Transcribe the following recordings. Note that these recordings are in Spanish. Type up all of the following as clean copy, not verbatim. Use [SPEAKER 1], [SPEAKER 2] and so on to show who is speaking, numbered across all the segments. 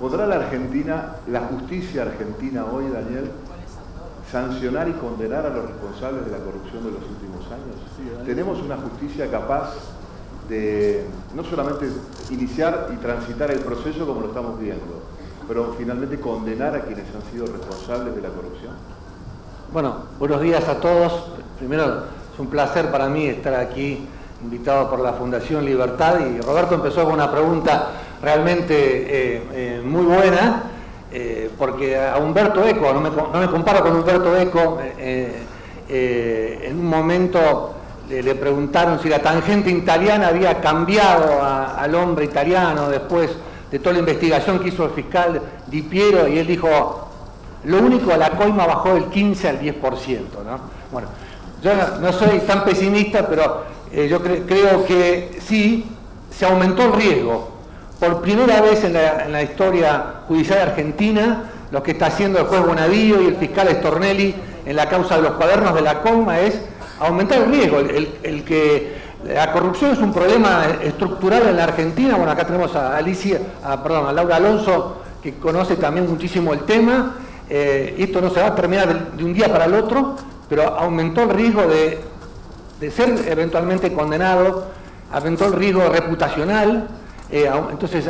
[SPEAKER 1] ¿podrá la Argentina, la justicia argentina hoy, Daniel, sancionar y condenar a los responsables de la corrupción de los últimos años? Sí, ¿tenemos una justicia capaz de no solamente iniciar y transitar el proceso como lo estamos viendo, pero finalmente condenar a quienes han sido responsables de la corrupción?
[SPEAKER 2] Bueno, buenos días a todos. Primero, es un placer para mí estar aquí, invitado por la Fundación Libertad, y Roberto empezó con una pregunta realmente muy buena, porque a Umberto Eco, no me comparo con Umberto Eco, en un momento le preguntaron si la tangente italiana había cambiado al hombre italiano después de toda la investigación que hizo el fiscal Di Piero, y él dijo, lo único, la coima bajó del 15 al 10%, ¿no? Bueno, yo no soy tan pesimista, pero yo creo que sí, se aumentó el riesgo. Por primera vez en la historia judicial argentina, lo que está haciendo el juez Bonadío y el fiscal Stornelli en la causa de los cuadernos de la coima es aumentar el riesgo. El que la corrupción es un problema estructural en la Argentina. Bueno, acá tenemos a Laura Alonso, que conoce también muchísimo el tema. Esto no se va a terminar de un día para el otro, pero aumentó el riesgo de ser eventualmente condenado, aumentó el riesgo reputacional. Entonces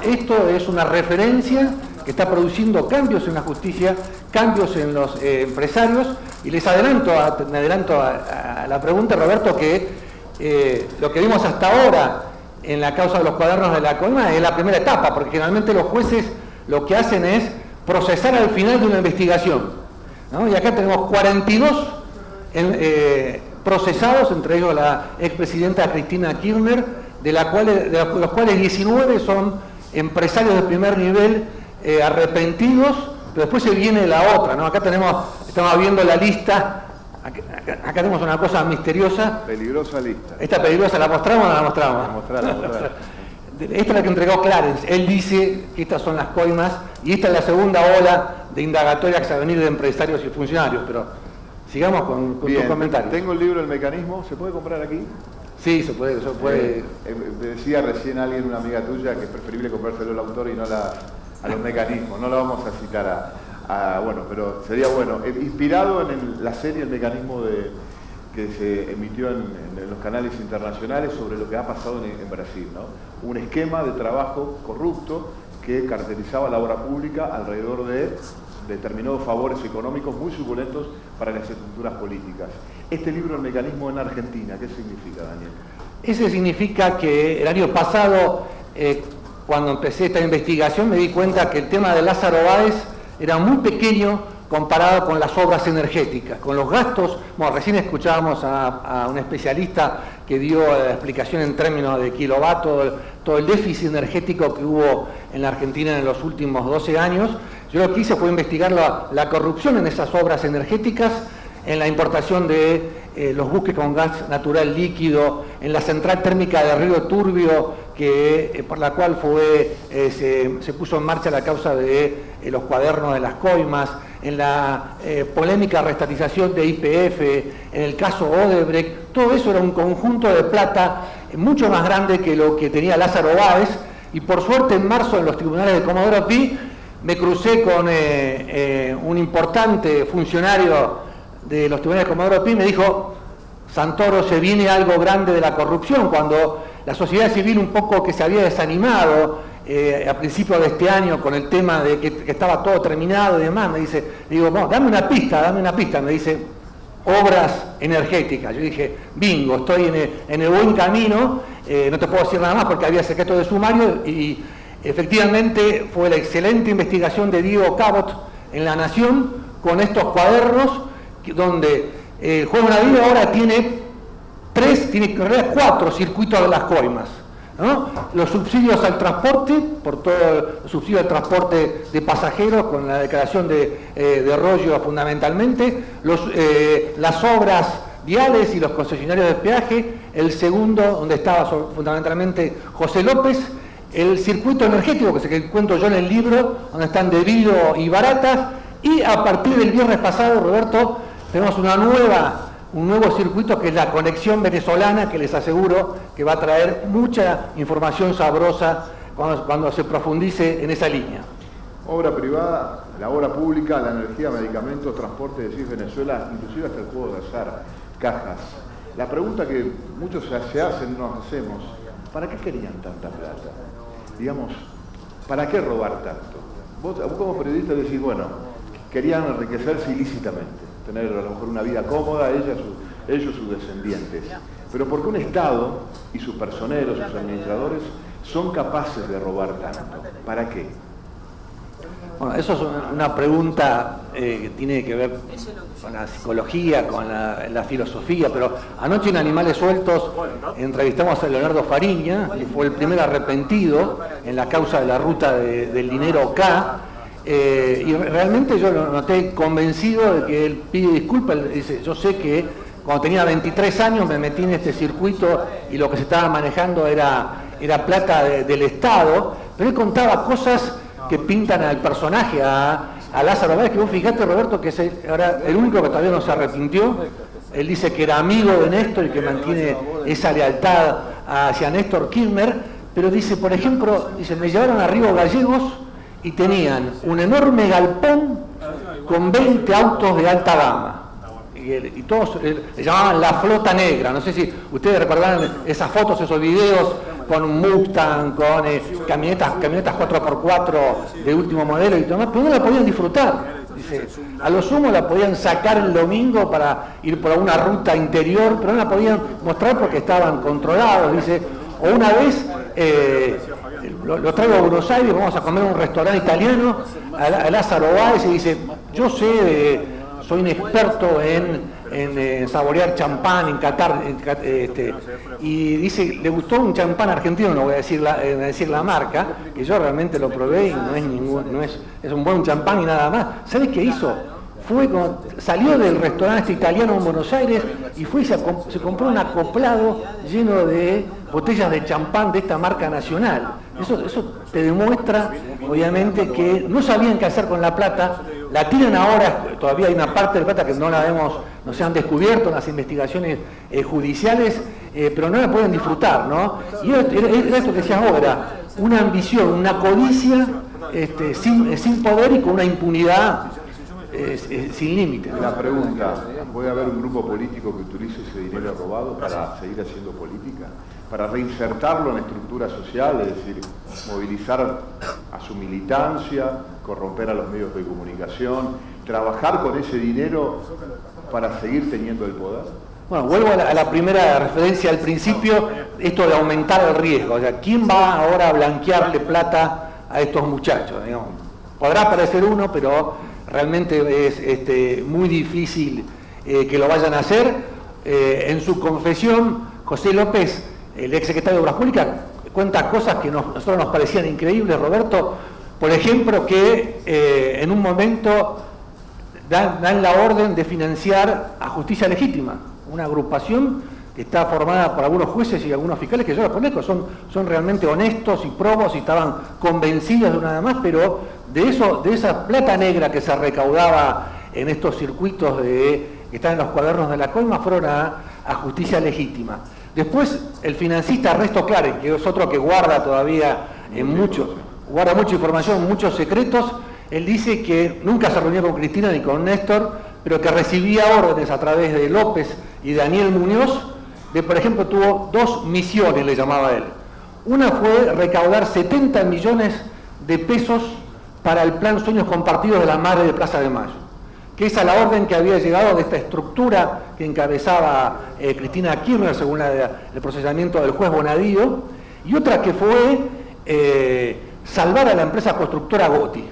[SPEAKER 2] esto es una referencia que está produciendo cambios en la justicia, cambios en los empresarios, y me adelanto a la pregunta, Roberto, que lo que vimos hasta ahora en la causa de los cuadernos de la coima es la primera etapa, porque generalmente los jueces lo que hacen es procesar al final de una investigación, ¿no? Y acá tenemos 42 procesados, entre ellos la expresidenta Cristina Kirchner, de los cuales 19 son empresarios de primer nivel arrepentidos, pero después se viene la otra, ¿no? Acá estamos viendo la lista, acá tenemos una cosa misteriosa.
[SPEAKER 1] Peligrosa lista.
[SPEAKER 2] ¿Esta peligrosa la mostramos o no la mostramos?
[SPEAKER 1] La mostramos.
[SPEAKER 2] Esta es la que entregó Clarence. Él dice que estas son las coimas, y esta es la segunda ola de indagatoria que se va a venir de empresarios y funcionarios, pero sigamos con tus comentarios.
[SPEAKER 1] Tengo el libro El Mecanismo, ¿se puede comprar aquí?
[SPEAKER 2] Sí, se puede.
[SPEAKER 1] Me decía recién alguien, una amiga tuya, que es preferible comprárselo al autor y no a los mecanismos. No lo vamos a citar bueno, pero sería bueno. Inspirado en la serie El Mecanismo que se emitió en los canales internacionales sobre lo que ha pasado en Brasil, ¿no? Un esquema de trabajo corrupto que caracterizaba la obra pública alrededor de determinados favores económicos muy suculentos para las estructuras políticas. Este libro, El Mecanismo en Argentina, ¿qué significa, Daniel?
[SPEAKER 2] Ese significa que el año pasado, cuando empecé esta investigación, me di cuenta que el tema de Lázaro Báez era muy pequeño comparado con las obras energéticas, con los gastos. Bueno, recién escuchábamos a un especialista que dio la explicación en términos de kilovatios, todo el déficit energético que hubo en la Argentina en los últimos 12 años. Yo lo que hice fue investigar la corrupción en esas obras energéticas, en la importación de los buques con gas natural líquido, en la central térmica de Río Turbio, por la cual se puso en marcha la causa de los cuadernos de las coimas, en la polémica reestatización de YPF, en el caso Odebrecht. Todo eso era un conjunto de plata mucho más grande que lo que tenía Lázaro Báez, y por suerte en marzo en los tribunales de Comodoro Pi me crucé con un importante funcionario de los tribunales de Comodoro Pi. Me dijo, Santoro, se viene algo grande de la corrupción, cuando la sociedad civil un poco que se había desanimado a principios de este año con el tema de que estaba todo terminado y demás. Digo, no, dame una pista, me dice, obras energéticas. Yo dije, bingo, estoy en el buen camino. No te puedo decir nada más porque había secreto de sumario, y efectivamente fue la excelente investigación de Diego Cabot en La Nación con estos cuadernos, donde el juez Bonadío ahora tiene 4 circuitos de las coimas, ¿no? Los subsidios al transporte, por todo el subsidio al transporte de pasajeros, con la declaración de Rollo fundamentalmente, las obras viales y los concesionarios de peaje, el segundo, donde estaba fundamentalmente José López, el circuito energético, que es el que cuento yo en el libro, donde están De Vilo y Baratas, y a partir del viernes pasado, Roberto, tenemos un nuevo circuito, que es la conexión venezolana, que les aseguro que va a traer mucha información sabrosa cuando se profundice en esa línea.
[SPEAKER 1] Obra privada, la obra pública, la energía, medicamentos, transporte de CIF Venezuela, inclusive hasta el juego de azar, cajas. La pregunta que muchos se hacen, nos hacemos, ¿para qué querían tanta plata? Digamos, ¿para qué robar tanto? Vos como periodista decís, bueno, querían enriquecerse ilícitamente, tener a lo mejor una vida cómoda, ellos sus descendientes. Pero ¿por qué un Estado y sus personeros, sus administradores, son capaces de robar tanto? ¿Para qué?
[SPEAKER 2] Bueno, eso es una pregunta que tiene que ver con la psicología, con la filosofía, pero anoche en Animales Sueltos entrevistamos a Leonardo Fariña, que fue el primer arrepentido en la causa de la ruta del dinero K, y realmente yo lo noté convencido de que él pide disculpas. Él dice, yo sé que cuando tenía 23 años me metí en este circuito y lo que se estaba manejando era plata del Estado, pero él contaba cosas que pintan al personaje, a Lázaro Báez, que vos fijate, Roberto, que es el único que todavía no se arrepintió. Él dice que era amigo de Néstor y que mantiene esa lealtad hacia Néstor Kirchner, pero dice, por ejemplo, me llevaron a Río Gallegos y tenían un enorme galpón con 20 autos de alta gama. Y todos le llamaban la flota negra. No sé si ustedes recordarán esas fotos, esos videos con un Mustang, con camionetas 4x4 de último modelo y demás, pero no la podían disfrutar. Dice, a lo sumo la podían sacar el domingo para ir por alguna ruta interior, pero no la podían mostrar porque estaban controlados. Dice, o una vez lo traigo a Buenos Aires, vamos a comer en un restaurante italiano, a Lázaro Báez, y dice, yo sé soy un experto en saborear champán, en Qatar, y dice, le gustó un champán argentino, no voy a decir la marca, que yo realmente lo probé y es un buen champán y nada más. ¿Sabes qué hizo? Salió del restaurante italiano en Buenos Aires y fue y se compró un acoplado lleno de botellas de champán de esta marca nacional. Eso te demuestra, obviamente, que no sabían qué hacer con la plata. La tienen ahora, todavía hay una parte de plata que no se han descubierto en las investigaciones judiciales, pero no la pueden disfrutar, ¿no? Y era esto que decías ahora, una ambición, una codicia sin poder y con una impunidad sin límites.
[SPEAKER 1] La pregunta, ¿puede haber un grupo político que utilice ese dinero robado para seguir haciendo política? Para reinsertarlo en la estructura social, es decir, movilizar a su militancia, corromper a los medios de comunicación, trabajar con ese dinero para seguir teniendo el poder.
[SPEAKER 2] Bueno, vuelvo a la primera referencia al principio, esto de aumentar el riesgo. O sea, ¿quién va ahora a blanquearle plata a estos muchachos? Digamos, podrá aparecer uno, pero realmente es muy difícil que lo vayan a hacer. En su confesión, José López, el ex secretario de Obras Públicas, cuenta cosas que nosotros nos parecían increíbles, Roberto. Por ejemplo, que en un momento dan la orden de financiar a Justicia Legítima, una agrupación que está formada por algunos jueces y algunos fiscales que yo los conozco, son realmente honestos y probos y estaban convencidos de nada más, pero de esa plata negra que se recaudaba en estos circuitos que están en los cuadernos de la coima, fueron a Justicia Legítima. Después, el financista Ernesto Clarence, que es otro que guarda todavía guarda mucha información, muchos secretos, él dice que nunca se reunió con Cristina ni con Néstor, pero que recibía órdenes a través de López y Daniel Muñoz, por ejemplo, tuvo 2 misiones, le llamaba él. Una fue recaudar 70 millones de pesos para el plan Sueños Compartidos de la Madre de Plaza de Mayo, que es a la orden que había llegado de esta estructura que encabezaba Cristina Kirchner, según el procesamiento del juez Bonadío, y otra que fue salvar a la empresa constructora Gotti.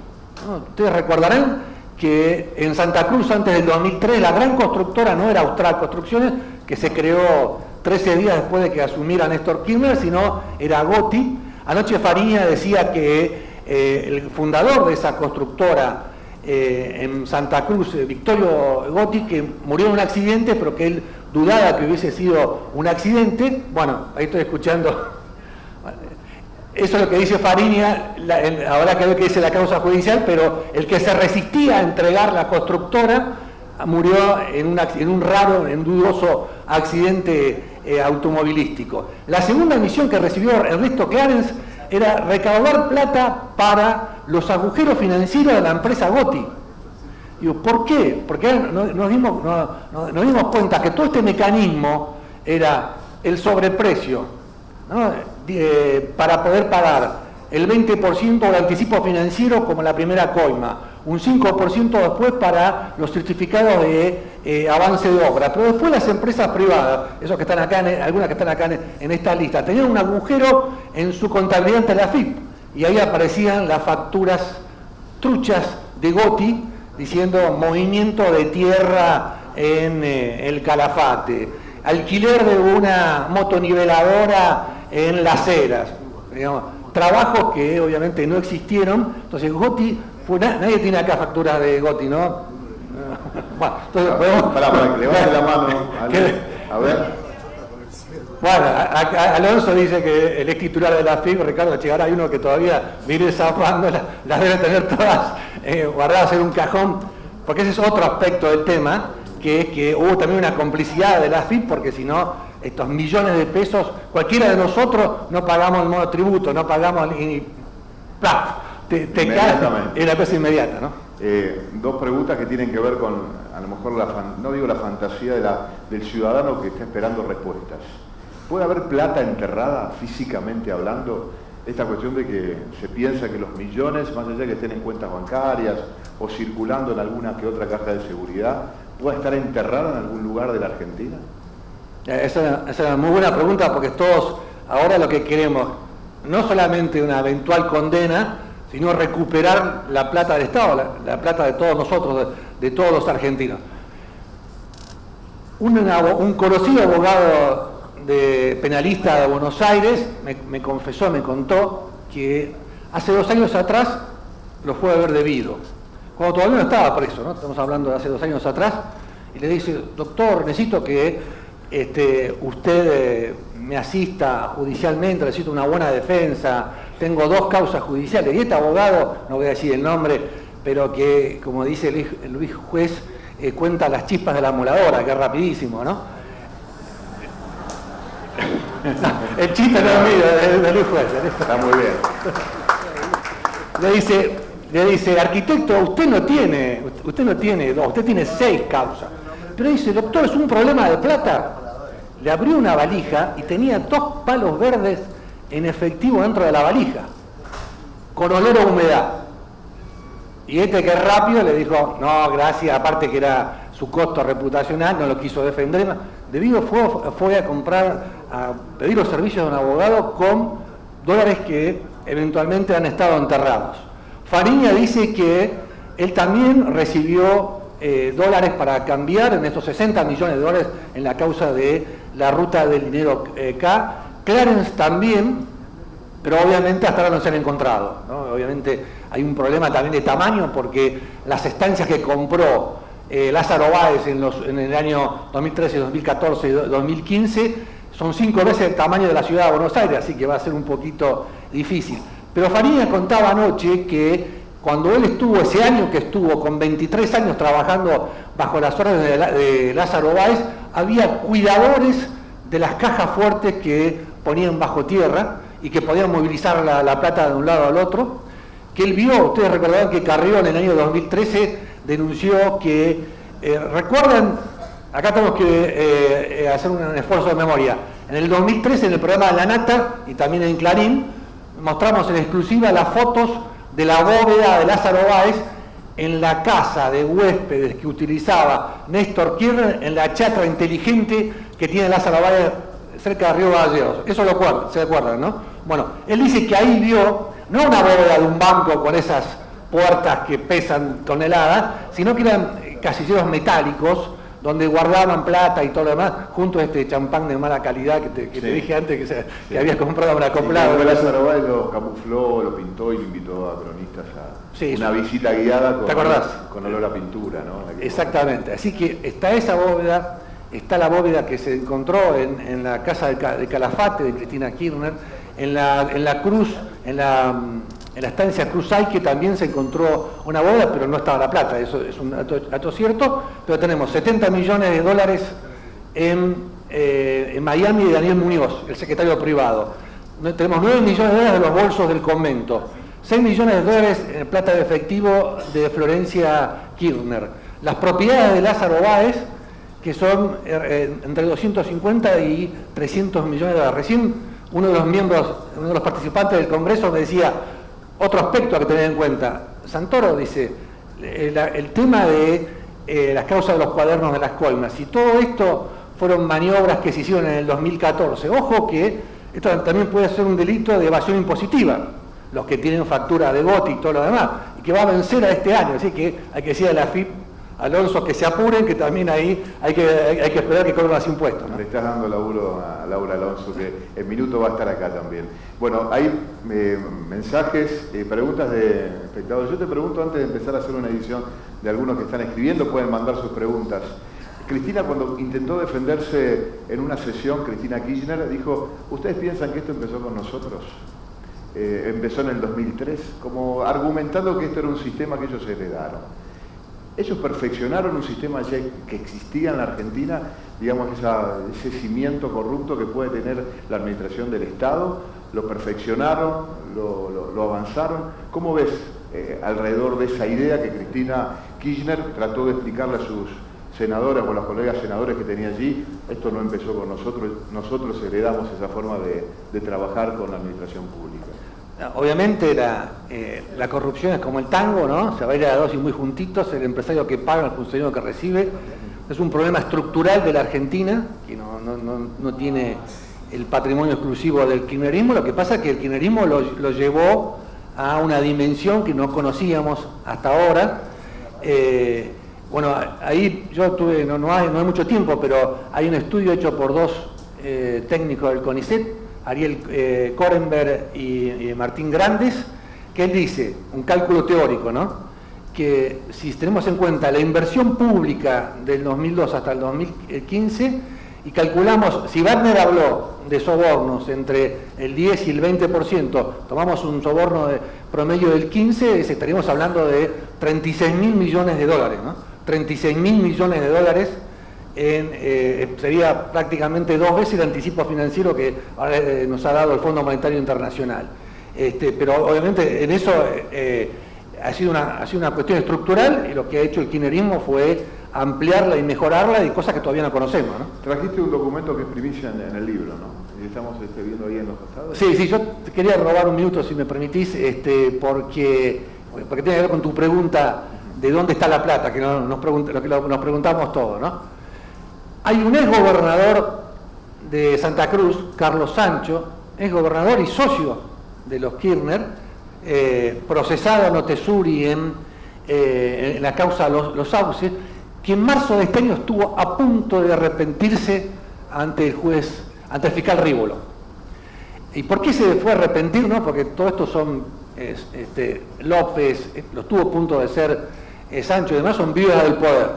[SPEAKER 2] ¿No? Ustedes recordarán que en Santa Cruz, antes del 2003, la gran constructora no era Austral Construcciones, que se creó 13 días después de que asumiera Néstor Kirchner, sino era Gotti. Anoche Fariña decía que el fundador de esa constructora en Santa Cruz, Victorio Gotti, que murió en un accidente, pero que él dudaba que hubiese sido un accidente. Bueno, ahí estoy escuchando. Eso es lo que dice Fariña, ahora que ve que dice la causa judicial, pero el que se resistía a entregar la constructora murió en un dudoso accidente automovilístico. La segunda misión que recibió Ernesto Clarence era recaudar plata para los agujeros financieros de la empresa Gotti. Digo, ¿por qué? Porque nos dimos cuenta que todo este mecanismo era el sobreprecio, ¿no? Para poder pagar el 20% del anticipo financiero como la primera coima, un 5% después para los certificados de avance de obra, pero después las empresas privadas, esos que están acá, algunas que están acá en esta lista, tenían un agujero en su contabilidad ante la AFIP, y ahí aparecían las facturas truchas de Gotti diciendo movimiento de tierra en el Calafate, alquiler de una motoniveladora en Las Heras, digamos, trabajos que obviamente no existieron. Entonces Gotti, nadie tiene acá facturas de Gotti, ¿no? Bueno, entonces podemos...
[SPEAKER 1] Para que levante la mano. A ver.
[SPEAKER 2] Bueno, Alonso dice que el ex titular de la FIP, Ricardo Echegaray, hay uno que todavía viene zafando, las debe tener todas guardadas en un cajón, porque ese es otro aspecto del tema, que es que hubo también una complicidad de la FIP, porque si no, estos millones de pesos, cualquiera de nosotros no pagamos el monotributo, no pagamos y ¡plaf! Te cae, es la cosa inmediata, ¿no?
[SPEAKER 1] Dos preguntas que tienen que ver con, a lo mejor, no digo la fantasía del ciudadano que está esperando respuestas. ¿Puede haber plata enterrada, físicamente hablando? Esta cuestión de que se piensa que los millones, más allá de que estén en cuentas bancarias o circulando en alguna que otra caja de seguridad, ¿puede estar enterrada en algún lugar de la Argentina?
[SPEAKER 2] Esa es una muy buena pregunta, porque todos ahora lo que queremos, no solamente una eventual condena, sino recuperar la plata del Estado, la plata de todos nosotros, de todos los argentinos. Un conocido abogado penalista de Buenos Aires me contó que hace 2 años atrás lo fue a ver debido, cuando todavía no estaba preso, ¿no? Estamos hablando de hace 2 años atrás, y le dice, doctor, necesito que usted me asista judicialmente, necesito una buena defensa, tengo 2 causas judiciales, y este abogado, no voy a decir el nombre, pero que, como dice el Luis Juez, cuenta las chispas de la moladora, que es rapidísimo, ¿no? El chiste no es mío, de Luis Juez.
[SPEAKER 1] Está muy bien.
[SPEAKER 2] Le dice, arquitecto, usted no tiene 2, usted tiene 6 causas. Pero dice, doctor, es un problema de plata. Le abrió una valija y tenía 2 palos verdes en efectivo dentro de la valija, con olor a humedad. Y que es rápido le dijo, no, gracias, aparte que era su costo reputacional, no lo quiso defender. Debido fue a pedir los servicios de un abogado con dólares que eventualmente han estado enterrados. Fariña dice que él también recibió dólares para cambiar en estos 60 millones de dólares en la causa de la ruta del dinero K. Clarence también, pero obviamente hasta ahora no se han encontrado, ¿no? Obviamente hay un problema también de tamaño, porque las estancias que compró Lázaro Báez en el año 2013, 2014 y 2015 son 5 veces el tamaño de la ciudad de Buenos Aires, así que va a ser un poquito difícil. Pero Fariña contaba anoche que cuando él estuvo, ese año que estuvo, con 23 años trabajando bajo las órdenes de Lázaro Báez, había cuidadores de las cajas fuertes que ponían bajo tierra y que podían movilizar la plata de un lado al otro, que él vio. Ustedes recordarán que Carrió en el año 2013 denunció que, recuerdan, acá tenemos que hacer un esfuerzo de memoria, en el 2013 en el programa de La Nata y también en Clarín, mostramos en exclusiva las fotos de la bóveda de Lázaro Báez en la casa de huéspedes que utilizaba Néstor Kirchner, en la chacra inteligente que tiene Lázaro Báez cerca de Río Gallegos. Eso se acuerdan, ¿no? Bueno, él dice que ahí vio, no una bóveda de un banco con esas puertas que pesan toneladas, sino que eran casilleros metálicos donde guardaban plata y todo lo demás, junto a este champán de mala calidad que te dije antes que había comprado un acoplado.
[SPEAKER 1] Sí, Lázaro Báez lo camufló, lo pintó y lo invitó a cronistas a una visita guiada con olor a pintura, ¿no?
[SPEAKER 2] Exactamente, así que está esa bóveda, está la bóveda que se encontró en la casa de Calafate de Cristina Kirchner, en la Cruz, en la estancia Cruzay, que también se encontró una bóveda, pero no estaba la plata, eso es un dato cierto, pero tenemos 70 millones de dólares en Miami de Daniel Muñoz, el secretario privado. tenemos 9 millones de dólares de los bolsos del convento, 6 millones de dólares en plata de efectivo de Florencia Kirchner, las propiedades de Lázaro Báez, que son entre 250 y 300 millones de dólares. Recién uno de los participantes del Congreso me decía, otro aspecto a que tener en cuenta. Santoro dice, el tema de las causas de los cuadernos de las coimas, y todo esto fueron maniobras que se hicieron en el 2014. Ojo que esto también puede ser un delito de evasión impositiva, los que tienen factura de GOTI y todo lo demás, y que va a vencer a este año. Así que hay que decir a la AFIP, Alonso, que se apuren, que también ahí hay que esperar que cobren los impuestos, ¿no?
[SPEAKER 1] Le estás dando laburo a Laura Alonso, que en minuto va a estar acá también. Bueno, hay mensajes, preguntas de espectadores. Yo te pregunto, antes de empezar a hacer una edición de algunos que están escribiendo, pueden mandar sus preguntas. Cristina, cuando intentó defenderse en una sesión, Cristina Kirchner dijo, ¿ustedes piensan que esto empezó con nosotros? Empezó en el 2003, como argumentando que esto era un sistema que ellos heredaron. Ellos perfeccionaron un sistema ya que existía en la Argentina, digamos, ese cimiento corrupto que puede tener la administración del Estado, lo perfeccionaron, lo avanzaron. ¿Cómo ves alrededor de esa idea que Cristina Kirchner trató de explicarle a sus senadoras o a los colegas senadores que tenía allí? Esto no empezó con nosotros, nosotros heredamos esa forma de trabajar con la administración pública.
[SPEAKER 2] Obviamente la corrupción es como el tango, ¿no? Se baila a dos y muy juntitos, el empresario que paga, el funcionario que recibe. Es un problema estructural de la Argentina, que no tiene el patrimonio exclusivo del kirchnerismo. Lo que pasa es que el kirchnerismo lo llevó a una dimensión que no conocíamos hasta ahora. Bueno, ahí yo tuve, no hay mucho tiempo, pero hay un estudio hecho por dos técnicos del CONICET, Ariel Korenberg y Martín Grandes, que él dice, un cálculo teórico, ¿no? Que si tenemos en cuenta la inversión pública del 2002 hasta el 2015 y calculamos, si Wagner habló de sobornos entre el 10 y el 20%, tomamos un soborno de promedio del 15%, estaríamos hablando de 36.000 millones de dólares, ¿no? 36.000 millones de dólares sería prácticamente 2 veces el anticipo financiero que nos ha dado el Fondo Monetario Internacional. Pero obviamente en eso ha sido una cuestión estructural, y lo que ha hecho el kirchnerismo fue ampliarla y mejorarla, y cosas que todavía no conocemos, ¿no?
[SPEAKER 1] Trajiste un documento que es primicia en el libro, ¿no? Y estamos viendo ahí en los costados.
[SPEAKER 2] Sí, yo te quería robar un minuto, si me permitís, porque tiene que ver con tu pregunta de dónde está la plata, que nos preguntamos todos, ¿no? Hay un ex gobernador de Santa Cruz, Carlos Sancho, ex gobernador y socio de los Kirchner, procesado en Otesuri en la causa Los Sauces, que en marzo de este año estuvo a punto de arrepentirse ante el fiscal Rívolo. ¿Y por qué se fue a arrepentir? ¿No? Porque todo esto son López, lo estuvo a punto de ser Sancho y demás, son viudas del poder.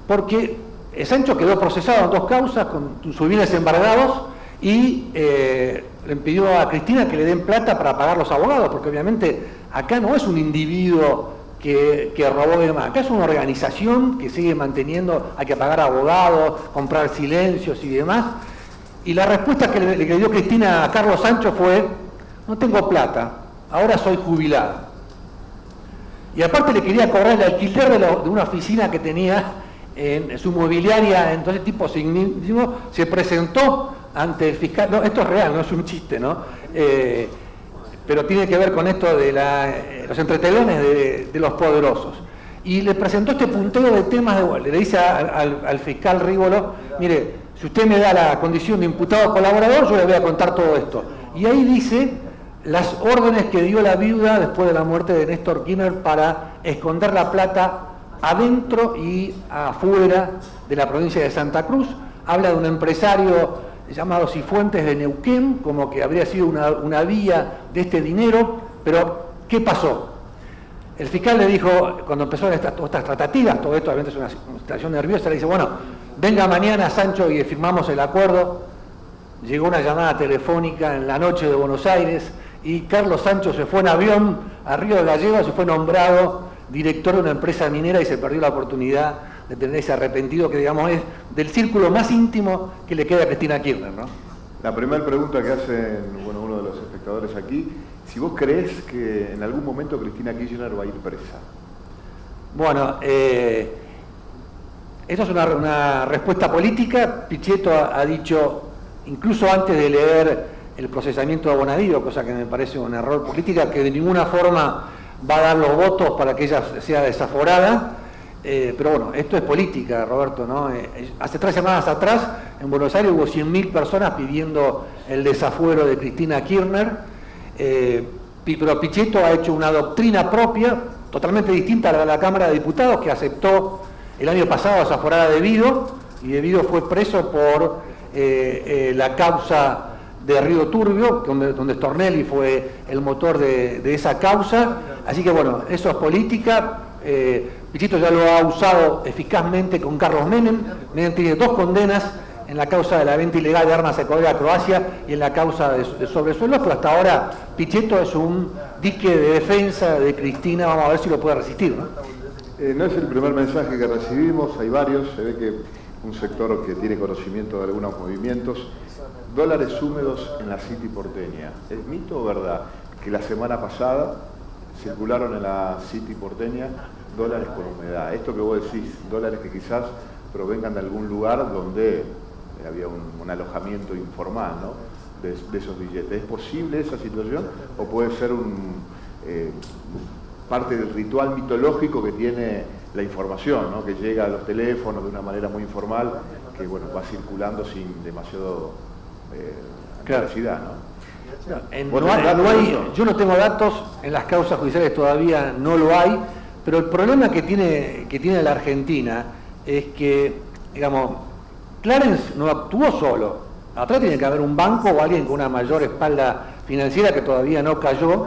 [SPEAKER 2] Porque Sancho quedó procesado en 2 causas con sus bienes embargados y le pidió a Cristina que le den plata para pagar los abogados, porque obviamente acá no es un individuo que robó y demás, acá es una organización que sigue manteniendo, hay que pagar abogados, comprar silencios y demás. Y la respuesta que le dio Cristina a Carlos Sancho fue: no tengo plata, ahora soy jubilada. Y aparte le quería cobrar el alquiler de una oficina que tenía en su mobiliaria. Entonces el tipo se presentó ante el fiscal. No, esto es real, no es un chiste, ¿no? Pero tiene que ver con esto de los entretelones de los poderosos. Y le presentó este punteo de temas le dice al fiscal Rívolo: mire, si usted me da la condición de imputado colaborador, yo le voy a contar todo esto. Y ahí dice las órdenes que dio la viuda después de la muerte de Néstor Kirchner para esconder la plata adentro y afuera de la provincia de Santa Cruz. Habla de un empresario llamado Cifuentes de Neuquén, como que habría sido una vía de este dinero. Pero, ¿qué pasó? El fiscal le dijo, cuando empezaron estas tratativas, todo esto obviamente es una situación nerviosa, le dice: bueno, venga mañana, Sancho, y firmamos el acuerdo. Llegó una llamada telefónica en la noche de Buenos Aires y Carlos Sancho se fue en avión a Río de Gallegos, se fue nombrado director de una empresa minera y se perdió la oportunidad de tener ese arrepentido que, digamos, es del círculo más íntimo que le queda a Cristina Kirchner, ¿no?
[SPEAKER 1] La primera pregunta que hacen uno espectadores aquí, si vos creés que en algún momento Cristina Kirchner va a ir presa.
[SPEAKER 2] Bueno, esto es una respuesta política. Pichetto ha dicho, incluso antes de leer el procesamiento de Bonadío, cosa que me parece un error política, que de ninguna forma va a dar los votos para que ella sea desaforada. Pero bueno, esto es política, Roberto, ¿no? Hace 3 semanas atrás, en Buenos Aires hubo 100.000 personas pidiendo el desafuero de Cristina Kirchner, pero Pichetto ha hecho una doctrina propia, totalmente distinta a la de la Cámara de Diputados, que aceptó el año pasado desaforar a De Vido, y De Vido fue preso por la causa de Río Turbio, donde Stornelli fue el motor de esa causa. Así que bueno, eso es política. Pichetto ya lo ha usado eficazmente con Carlos Menem. Menem tiene 2 condenas en la causa de la venta ilegal de armas a Ecuador y a Croacia y en la causa de sobresuelos, pero hasta ahora Pichetto es un dique de defensa de Cristina. Vamos a ver si lo puede resistir, ¿no?
[SPEAKER 1] No es el primer mensaje que recibimos, hay varios. Se ve que un sector que tiene conocimiento de algunos movimientos. Dólares húmedos en la City porteña. ¿Es mito o verdad que la semana pasada circularon en la City porteña dólares con humedad? Esto que vos decís, dólares que quizás provengan de algún lugar donde había un alojamiento informal, ¿no? de esos billetes. ¿Es posible esa situación o puede ser parte del ritual mitológico que tiene la información, ¿no? Que llega a los teléfonos de una manera muy informal, que bueno, va circulando sin demasiado claridad, ¿no?
[SPEAKER 2] Yo no tengo datos, en las causas judiciales todavía no lo hay, pero el problema que tiene la Argentina es que, digamos, Clarence no actuó solo. Atrás tiene que haber un banco o alguien con una mayor espalda financiera que todavía no cayó.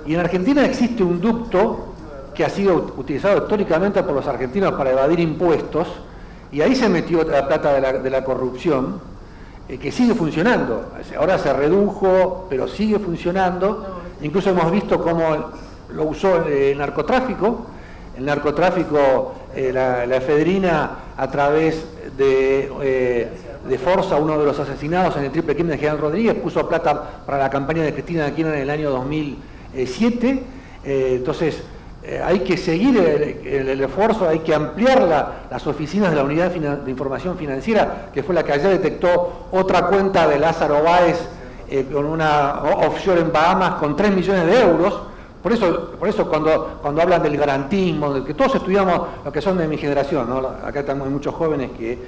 [SPEAKER 2] Y en Argentina existe un ducto que ha sido utilizado históricamente por los argentinos para evadir impuestos, y ahí se metió la plata de la corrupción, que sigue funcionando. Ahora se redujo, pero sigue funcionando. Incluso hemos visto cómo lo usó el narcotráfico. El narcotráfico, la efedrina, a través de Forza, uno de los asesinados en el triple crimen de General Rodríguez, puso plata para la campaña de Cristina Kirchner en el año 2007. Entonces, hay que seguir el esfuerzo, hay que ampliar las oficinas de la Unidad de Información Financiera, que fue la que ayer detectó otra cuenta de Lázaro Báez con una offshore en Bahamas con 3 millones de euros. Por eso cuando hablan del garantismo, de que todos estudiamos, los que son de mi generación, ¿no? Acá estamos muchos jóvenes que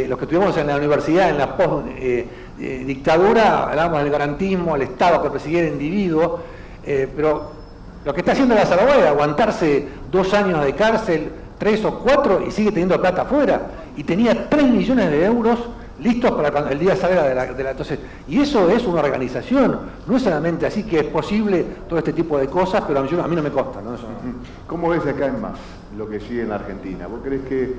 [SPEAKER 2] los que estudiamos en la universidad, en la post-dictadura, hablamos del garantismo, el Estado que perseguía al individuo, pero lo que está haciendo Lázaro Báez es aguantarse 2 años de cárcel, 3 o 4, y sigue teniendo plata afuera. Y tenía 3 millones de euros listos para cuando el día salga de la... Entonces, y eso es una organización, no es solamente así que es posible todo este tipo de cosas, pero a mí no me consta, ¿no? Eso no.
[SPEAKER 1] ¿Cómo ves acá en más lo que sigue en la Argentina? ¿Vos crees que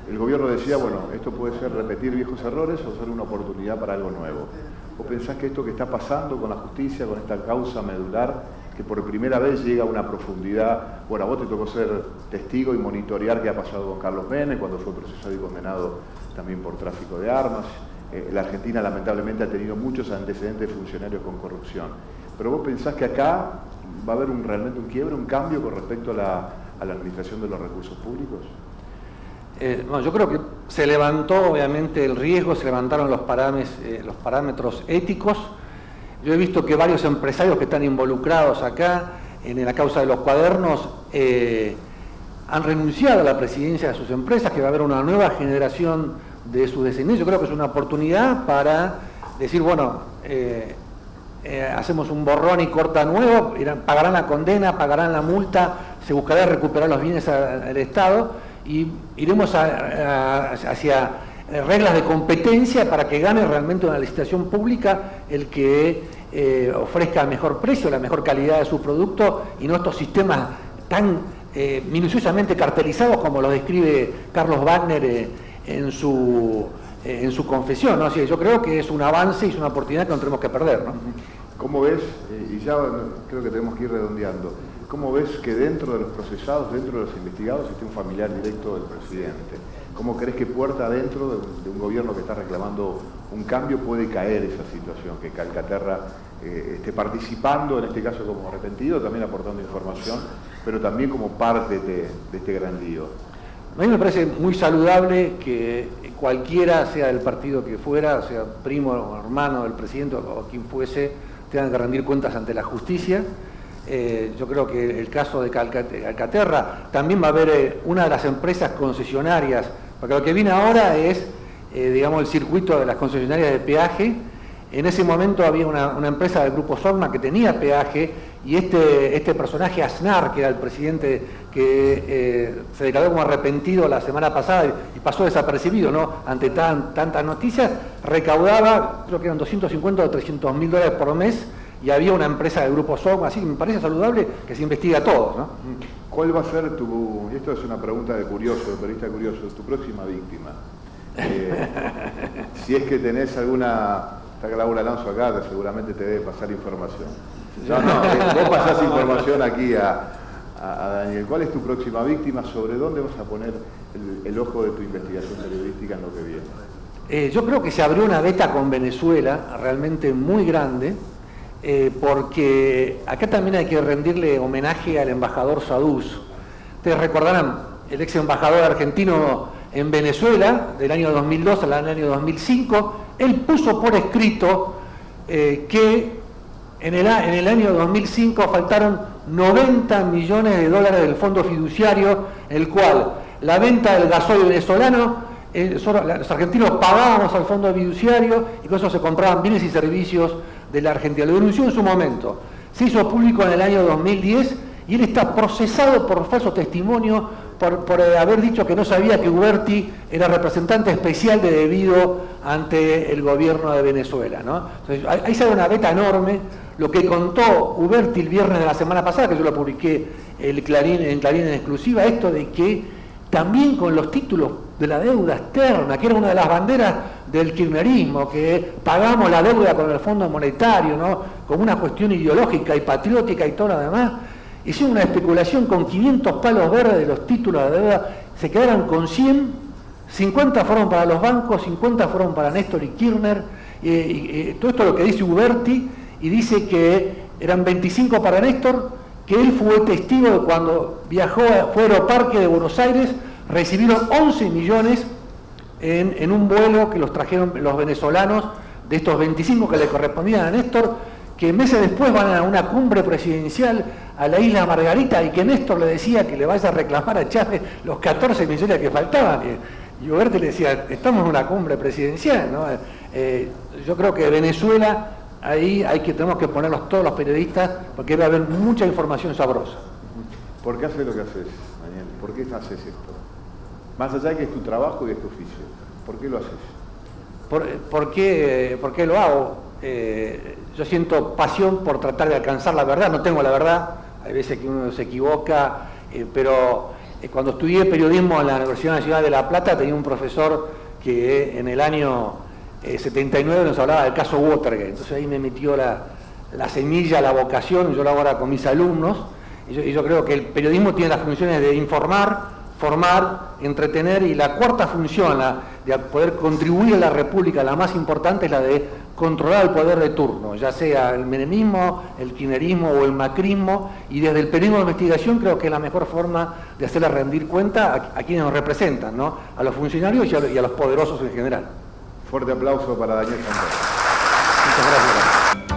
[SPEAKER 1] el gobierno decía, bueno, esto puede ser repetir viejos errores o ser una oportunidad para algo nuevo? ¿Vos pensás que esto que está pasando con la justicia, con esta causa medular, que por primera vez llega a una profundidad, bueno, a vos te tocó ser testigo y monitorear qué ha pasado con Carlos Menem cuando fue procesado y condenado también por tráfico de armas? La Argentina lamentablemente ha tenido muchos antecedentes de funcionarios con corrupción. ¿Pero vos pensás que acá va a haber realmente un quiebre, un cambio con respecto a la administración de los recursos públicos?
[SPEAKER 2] Bueno, yo creo que se levantó obviamente el riesgo, se levantaron los parámetros éticos. Yo he visto que varios empresarios que están involucrados acá en la causa de los cuadernos han renunciado a la presidencia de sus empresas, que va a haber una nueva generación de sus descendientes. Yo creo que es una oportunidad para decir, bueno, hacemos un borrón y corta nuevo, pagarán la condena, pagarán la multa, se buscará recuperar los bienes al Estado y iremos hacia reglas de competencia para que gane realmente una licitación pública el que ofrezca el mejor precio, la mejor calidad de su producto, y no estos sistemas tan minuciosamente cartelizados como los describe Carlos Wagner en su confesión, ¿no? Así que yo creo que es un avance y es una oportunidad que no tenemos que perder, ¿no?
[SPEAKER 1] ¿Cómo ves, y ya creo que tenemos que ir redondeando, cómo ves que dentro de los procesados, dentro de los investigados, esté un familiar directo del presidente? ¿Cómo crees que puerta adentro de un gobierno que está reclamando un cambio puede caer esa situación, que Calcaterra participando, en este caso como arrepentido, también aportando información, pero también como parte de este gran lío.
[SPEAKER 2] A mí me parece muy saludable que cualquiera, sea del partido que fuera, sea primo o hermano del presidente o quien fuese, tengan que rendir cuentas ante la justicia. Yo creo que el caso de Alcaterra también va a haber una de las empresas concesionarias, porque lo que viene ahora es, digamos, el circuito de las concesionarias de peaje. En ese momento había una empresa del grupo Sogma que tenía peaje y este personaje Aznar, que era el presidente que se declaró como arrepentido la semana pasada y pasó desapercibido, ¿no? Ante tantas noticias, recaudaba, creo que eran 250 o 300 mil dólares por mes y había una empresa del grupo Sogma, así que me parece saludable que se investigue a todos, ¿no?
[SPEAKER 1] ¿Cuál va a ser y esto es una pregunta de curioso, de periodista curioso, tu próxima víctima? Si es que tenés alguna... Está Laura Alonso acá, seguramente te debe pasar información. Vos pasás información aquí a Daniel. ¿Cuál es tu próxima víctima? ¿Sobre dónde vas a poner el ojo de tu investigación periodística en lo que viene?
[SPEAKER 2] Yo creo que se abrió una beta con Venezuela realmente muy grande, porque acá también hay que rendirle homenaje al embajador Saduz. Ustedes recordarán, el ex embajador argentino en Venezuela, del año 2002 al año 2005, él puso por escrito que en el año 2005 faltaron 90 millones de dólares del fondo fiduciario, el cual la venta del gasoil venezolano, los argentinos pagábamos al fondo fiduciario y con eso se compraban bienes y servicios de la Argentina. Lo denunció en su momento, se hizo público en el año 2010 y él está procesado por falso testimonio por haber dicho que no sabía que Uberti era representante especial de debido ante el gobierno de Venezuela, ¿no? Entonces, ahí sale una beta enorme. Lo que contó Uberti el viernes de la semana pasada, que yo lo publiqué en Clarín en exclusiva, esto de que también con los títulos de la deuda externa, que era una de las banderas del kirchnerismo, que pagamos la deuda con el Fondo Monetario, ¿no? Como una cuestión ideológica y patriótica y todo lo demás. Hicieron una especulación con 500 palos verdes de los títulos de deuda, se quedaron con 100, 50 fueron para los bancos, 50 fueron para Néstor y Kirchner, todo esto es lo que dice Uberti, y dice que eran 25 para Néstor, que él fue testigo de cuando fue a Aeroparque de Buenos Aires, recibieron 11 millones en un vuelo que los trajeron los venezolanos, de estos 25 que le correspondían a Néstor, que meses después van a una cumbre presidencial a la isla Margarita y que Néstor le decía que le vaya a reclamar a Chávez los 14 millones que faltaban. Y Uberti le decía, estamos en una cumbre presidencial, ¿no? Yo creo que Venezuela, ahí tenemos que ponerlos todos los periodistas, porque va a haber mucha información sabrosa.
[SPEAKER 1] ¿Por qué haces lo que haces, Daniel? ¿Por qué haces esto? Más allá de que es tu trabajo y es tu oficio, ¿por qué lo haces?
[SPEAKER 2] ¿Por qué lo hago? Yo siento pasión por tratar de alcanzar la verdad, no tengo la verdad, hay veces que uno se equivoca, pero cuando estudié periodismo en la Universidad Nacional de La Plata tenía un profesor que en el año 79 nos hablaba del caso Watergate, entonces ahí me metió la semilla, la vocación, yo lo hago ahora con mis alumnos, y yo creo que el periodismo tiene las funciones de informar, formar, entretener, y la cuarta función, de poder contribuir a la República, la más importante, es la de controlar el poder de turno, ya sea el menemismo, el kirchnerismo o el macrismo, y desde el periodismo de investigación creo que es la mejor forma de hacerle rendir cuenta a quienes nos representan, ¿no? A los funcionarios y a los poderosos en general.
[SPEAKER 1] Fuerte aplauso para Daniel Santoro.
[SPEAKER 2] Muchas gracias.